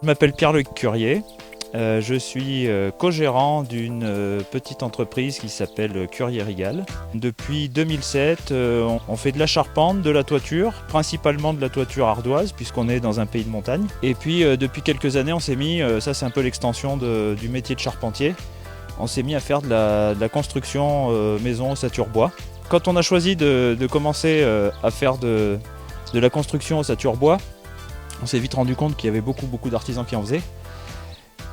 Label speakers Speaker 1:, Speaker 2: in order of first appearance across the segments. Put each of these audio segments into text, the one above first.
Speaker 1: Je m'appelle Pierre-Luc Curier, je suis co-gérant d'une petite entreprise qui s'appelle Curier Rigal. Depuis 2007, on fait de la charpente, de la toiture, principalement de la toiture ardoise puisqu'on est dans un pays de montagne. Et puis depuis quelques années, on s'est mis, ça c'est un peu l'extension du métier de charpentier, on s'est mis à faire de la construction maison ossature bois. Quand on a choisi de commencer à faire de la construction ossature bois, on s'est vite rendu compte qu'il y avait beaucoup d'artisans qui en faisaient.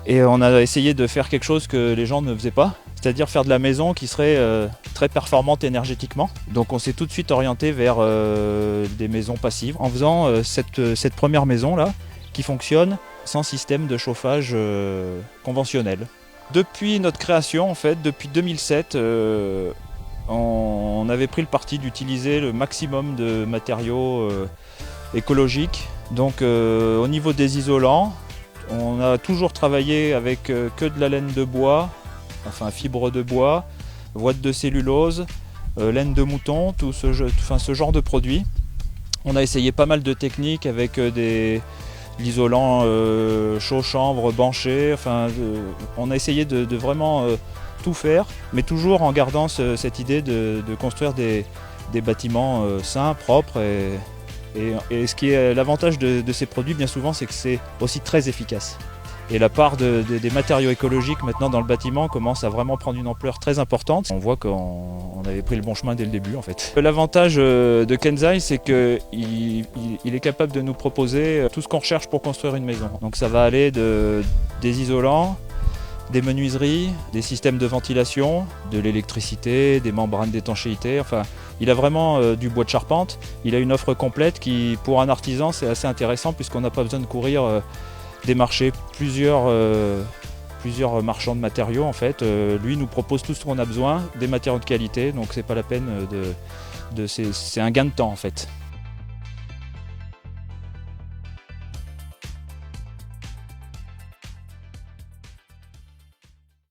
Speaker 1: Et on a essayé de faire quelque chose que les gens ne faisaient pas, c'est-à-dire faire de la maison qui serait très performante énergétiquement. Donc on s'est tout de suite orienté vers des maisons passives en faisant cette première maison là qui fonctionne sans système de chauffage conventionnel. Depuis notre création, en fait, depuis 2007, on avait pris le parti d'utiliser le maximum de matériaux écologiques. Donc au niveau des isolants, on a toujours travaillé avec que de la laine de bois, enfin fibre de bois, ouate de cellulose, laine de mouton, tout ce genre de produits. On a essayé pas mal de techniques avec l'isolant chaud chanvre, banché, on a essayé de vraiment tout faire, mais toujours en gardant cette idée de construire des bâtiments sains, propres et ce qui est l'avantage de ces produits, bien souvent, c'est que c'est aussi très efficace. Et la part des matériaux écologiques maintenant dans le bâtiment commence à vraiment prendre une ampleur très importante. On voit qu'on avait pris le bon chemin dès le début en fait. L'avantage de Kenzai, c'est qu'il est capable de nous proposer tout ce qu'on recherche pour construire une maison. Donc ça va aller des isolants, des menuiseries, des systèmes de ventilation, de l'électricité, des membranes d'étanchéité. Enfin, il a vraiment du bois de charpente. Il a une offre complète qui, pour un artisan, c'est assez intéressant puisqu'on n'a pas besoin de courir démarcher plusieurs marchands de matériaux. En fait, lui nous propose tout ce qu'on a besoin, des matériaux de qualité. Donc c'est pas la peine c'est un gain de temps en fait.